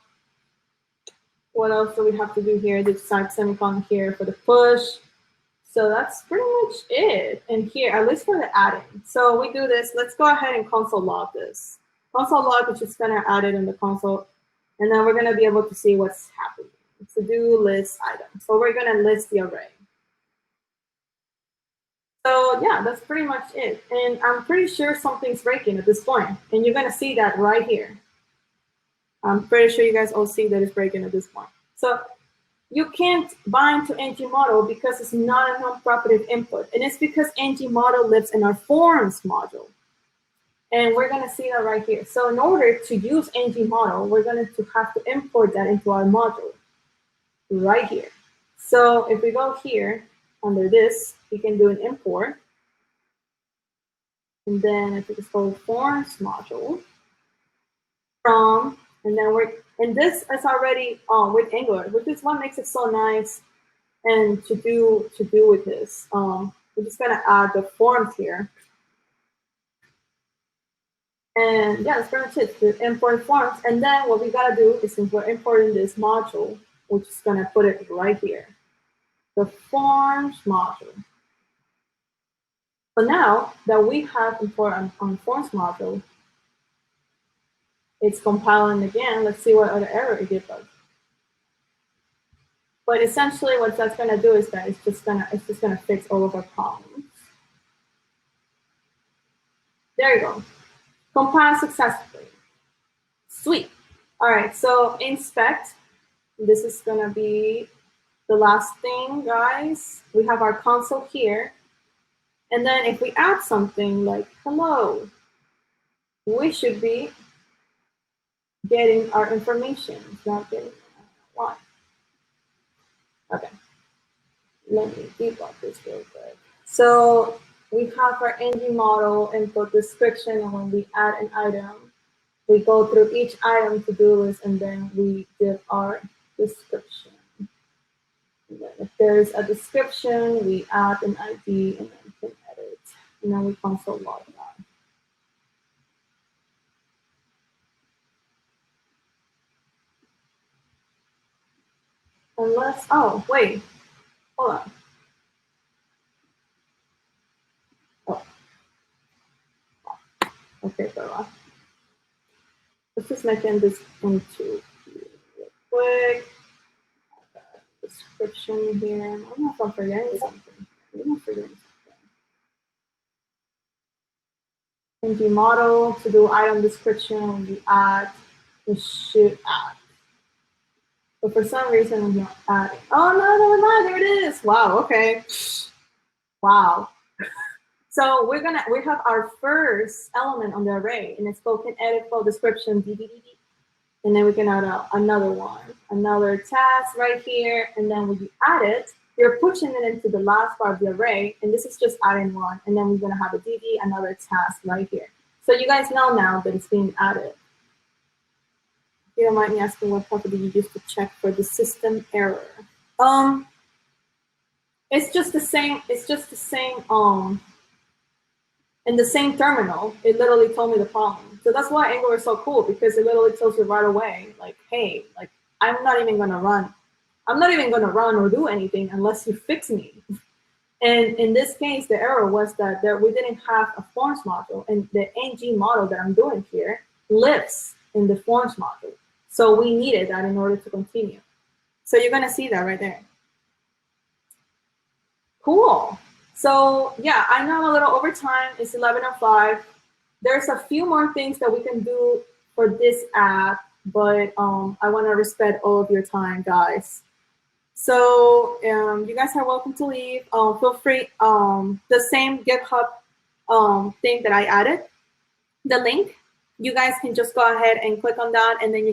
what else do we have to do here? The type semicolon here for the push. So that's pretty much it. And here, at least for the adding. So we do this. Let's go ahead and console log this. Console log is just gonna add it in the console, and then we're gonna be able to see what's happening. To-do list item. So we're gonna list the array. So yeah, that's pretty much it. And I'm pretty sure something's breaking at this point, and you're gonna see that right here. I'm pretty sure you guys all see that it's breaking at this point. So you can't bind to ng model because it's not a non-propagative input, and it's because ng model lives in our forms module. And we're gonna see that right here. So in order to use ng model, we're going to have to import that into our module right here. So if we go here under this, we can do an import. And then if we just go forms module from, and then and this is already with Angular, which is what makes it so nice and to do with this. We're just gonna add the forms here. And yeah, that's pretty much it, to import forms. And then what we gotta do is, since we're importing this module, we're just gonna put it right here, the forms module. So now that we have import on forms module, it's compiling again. Let's see what other error it gives us. But essentially, what that's gonna do is that it's just gonna fix all of our problems. There you go. Compile successfully. Sweet. All right, so inspect. This is gonna be the last thing, guys. We have our console here. And then if we add something like hello, we should be getting our information. It's not getting why. Okay. Let me debug this real quick. So we have our ng model input description, and when we add an item, we go through each item to-do list, and then we give our description. And then if there's a description, we add an ID and then can edit. And then we console log that. Unless, oh, wait, hold on. Oh. Okay, Perla. Let's just make this into real quick. Description here. I don't know if I'm forgetting something. I'm forgetting something. ng model to do item description, we add, we should add. But for some reason, we're not adding. Oh, no, we're not. There it is. Wow, okay. Wow. So we have our first element on the array, and it's called can edit file description, and then we can add another one, another task right here, and then when you add it, you're pushing it into the last part of the array, and this is just adding one, and then we're gonna have a another task right here. So you guys know now that it's being added. You don't mind me asking what property you use to check for the system error. It's just the same. It's just the same. In the same terminal, it literally told me the problem. So that's why Angular is so cool, because it literally tells you right away, like, hey, like I'm not even gonna run. I'm not even gonna run or do anything unless you fix me. And in this case, the error was that we didn't have a forms module, and the ng model that I'm doing here lives in the forms module. So we needed that in order to continue. So you're gonna see that right there. Cool. So yeah, I know I'm a little over time. It's 11:05. There's a few more things that we can do for this app, but I want to respect all of your time, guys. So you guys are welcome to leave. Feel free. The same GitHub thing that I added, the link. You guys can just go ahead and click on that, and then you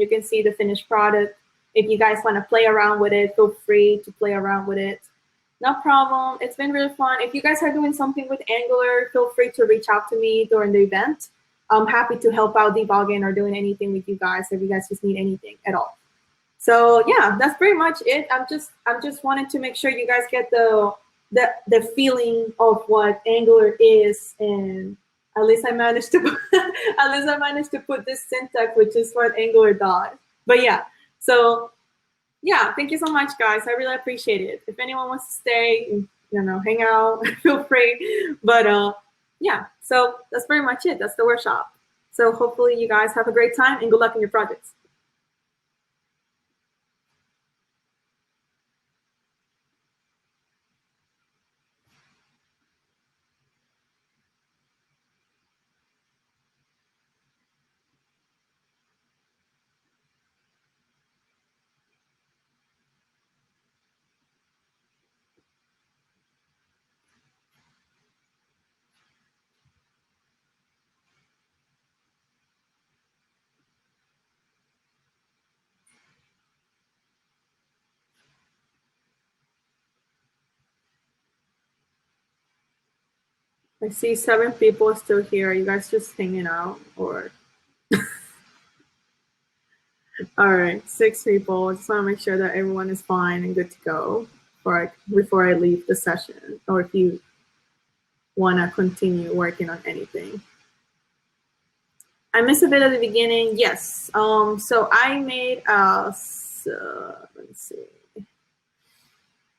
can see the finished product. If you guys want to play around with it, feel free to play around with it. No problem. It's been really fun. If you guys are doing something with Angular, feel free to reach out to me during the event. I'm happy to help out debugging or doing anything with you guys if you guys just need anything at all. So yeah, that's pretty much it. I'm just wanted to make sure you guys get the feeling of what Angular is, and at least I managed to at least I managed to put this syntax, which is what Angular does. But yeah, so yeah, thank you so much, guys. I really appreciate it. If anyone wants to stay, hang out, feel free. But yeah, so that's pretty much it. That's the workshop. So hopefully you guys have a great time and good luck in your projects. I see 7 people still here. Are you guys just hanging out, or? All right, 6 people. I just want to make sure that everyone is fine and good to go before I leave the session, or if you want to continue working on anything. I missed a bit at the beginning. Yes. So I made let me see.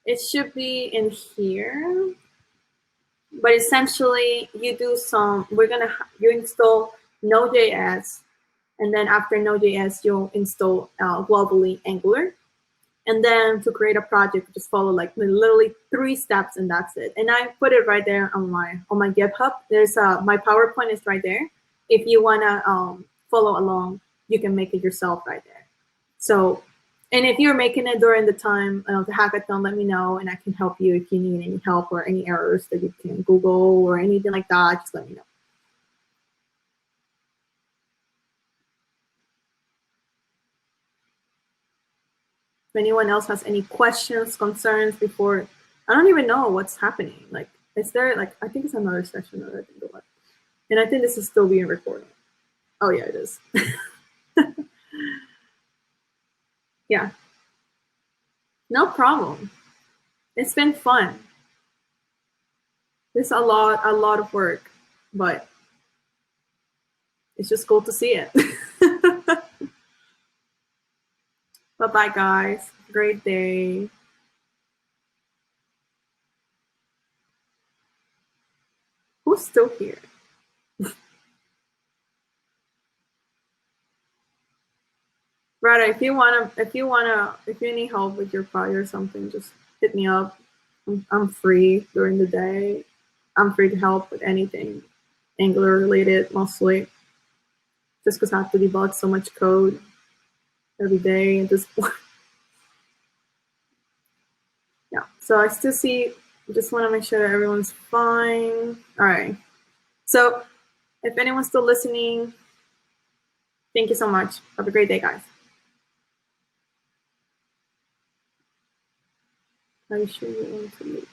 It should be in here. But essentially, you do you install Node.js, and then after Node.js, you'll install globally Angular. And then to create a project, just follow like literally 3 steps, and that's it. And I put it right there on my GitHub. There's my PowerPoint is right there. If you wanna follow along, you can make it yourself right there. So, and if you're making it during the time of the hackathon, let me know, and I can help you if you need any help or any errors that you can Google or anything like that. Just let me know. If anyone else has any questions, concerns before, I don't even know what's happening. Like, is there like, I think it's another session that I think about. And I think this is still being recorded. Oh yeah, it is. Yeah. No problem. It's been fun. It's a lot of work, but it's just cool to see it. Bye-bye, guys. Great day. Who's still here? Rada, if you need help with your project or something, just hit me up. I'm free during the day. I'm free to help with anything Angular related, mostly. Just because I have to debug so much code every day and just yeah. So I still see. Just want to make sure that everyone's fine. All right. So if anyone's still listening, thank you so much. Have a great day, guys. Are you sure you want to leave?